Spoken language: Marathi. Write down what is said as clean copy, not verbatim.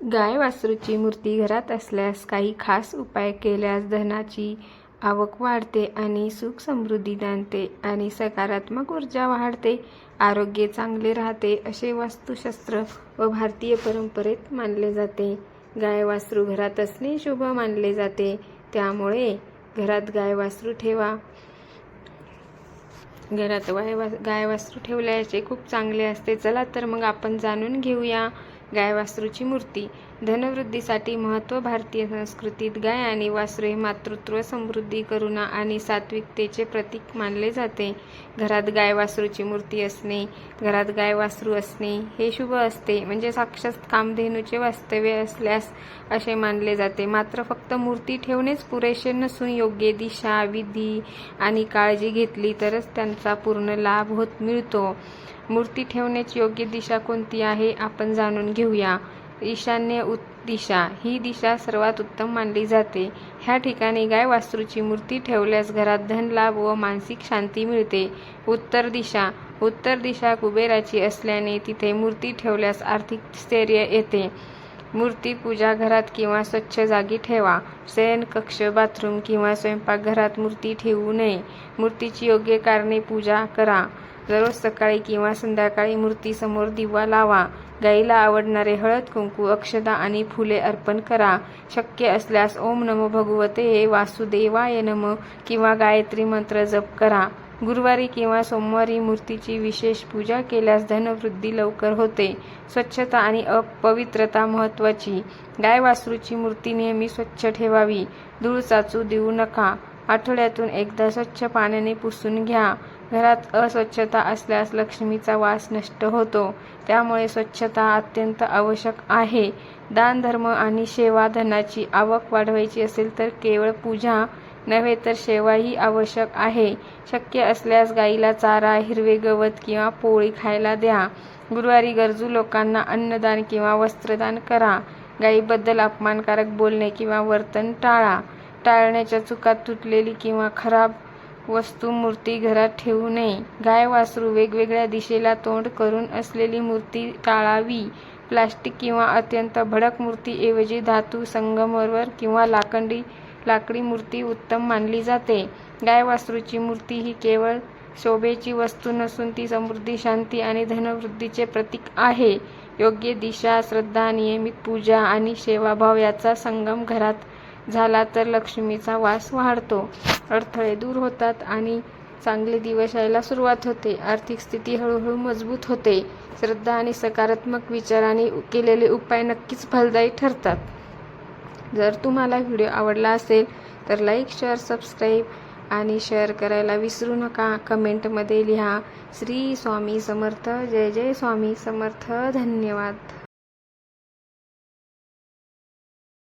गाय वासरूची मूर्ती घरात असल्यास काही खास उपाय केल्यास धनाची आवक वाढते आणि सुख समृद्धी नांदते आणि सकारात्मक ऊर्जा वाढते, आरोग्य चांगले राहते असे वास्तुशास्त्र व भारतीय परंपरेत मानले जाते. गाय वासरू घरात असणे शुभ मानले जाते, त्यामुळे घरात गाय वासरू ठेवा. घरात गाय वासरू ठेवल्याचे खूप चांगले असते. चला तर मग आपण जाणून घेऊया गाय वासरूची मूर्ती. धनवृद्धीसाठी महत्त्व. भारतीय संस्कृतीत गाय आणि वासरू हे मातृत्व, समृद्धी, करुणा आणि सात्विकतेचे प्रतीक मानले जाते. घरात गाय वासरूची मूर्ती असणे, घरात गाय वासरू असणे हे शुभ असते, म्हणजे साक्षात कामधेनूचे वास्तव्य असल्यास असे मानले जाते. मात्र फक्त मूर्ती ठेवणेच पुरेसे नसून योग्य दिशा, विधी आणि काळजी घेतली तरच त्यांचा पूर्ण लाभ मिळतो. मूर्ती ठेवण्याची योग्य दिशा कोणती आहे आपण जाणून घेऊया. ईशान्य दिशा ही दिशा सर्वात उत्तम मानली जाते. ह्या ठिकाणी गाय वासरूची मूर्ती ठेवल्यास घरात धनलाभ व मानसिक शांती मिळते. उत्तर दिशा कुबेराची असल्याने तिथे मूर्ती ठेवल्यास आर्थिक स्थैर्य येते. मूर्ती पूजा घरात किंवा स्वच्छ जागी ठेवा. शयनकक्ष, बाथरूम किंवा स्वयंपाकघरात मूर्ती ठेवू नये. मूर्तीची योग्य कारणे. पूजा करा. दररोज सकाळी किंवा संध्याकाळी मूर्तीसमोर दिवा लावा. गाईला आवडणारे हळद, कुंकू, अक्षता आणि फुले अर्पण करा. शक्य असल्यास ओम नमो भगवते वासुदेवाय नमः किंवा गायत्री मंत्र जप करा. गुरुवारी किंवा सोमवारी मूर्तीची विशेष पूजा केल्यास धनवृद्धी लवकर होते. स्वच्छता आणि अपवित्रता महत्त्वाची. गाय वासरूची मूर्ती नेहमी स्वच्छ ठेवावी. धूळ साचू देऊ नका. आठवड्यातून एकदा स्वच्छ पाण्याने पुसून घ्या. घरात अस्वच्छता असल्यास लक्ष्मीचा वास नष्ट होतो, त्यामुळे स्वच्छता अत्यंत आवश्यक आहे. दान, धर्म आणि सेवा. धनाची आवक वाढवायची असेल तर केवळ पूजा नव्हे तर सेवाही आवश्यक आहे. शक्य असल्यास गाईला चारा, हिरवे गवत किंवा पोळी खायला द्या. गुरुवारी गरजू लोकांना अन्नदान किंवा वस्त्रदान करा. गायीबद्दल अपमानकारक बोलणे किंवा वर्तन टाळा. टाळण्याच्या चुका. तुटलेली किंवा खराब वस्तू, मूर्ती घरात ठेवू नये. गाय वासरू वेगवेगळ्या दिशेला तोंड करून असलेली मूर्ती टाळावी. प्लास्टिक किंवा अत्यंत भडक मूर्तीऐवजी धातू, संगमरवर किंवा लाकडी मूर्ती उत्तम मानली जाते. गाय वासरूची मूर्ती ही केवळ शोभेची वस्तू नसून ती समृद्धी, शांती आणि धनवृद्धीचे प्रतीक आहे. योग्य दिशा, श्रद्धा, नियमित पूजा आणि सेवाभाव याचा संगम घरात झाला तर लक्ष्मीचा वास वाढतो, अडथळे दूर होतात आणि चांगले दिवस यायला सुरुवात होते. आर्थिक स्थिती हळूहळू मजबूत होते. श्रद्धा आणि सकारात्मक विचाराने केलेले उपाय नक्कीच फलदायी ठरतात. जर तुम्हाला व्हिडिओ आवडला असेल तर लाईक, शेअर, सबस्क्राईब आणि शेअर करायला विसरू नका. कमेंटमध्ये लिहा. श्री स्वामी समर्थ. जय जय स्वामी समर्थ. धन्यवाद.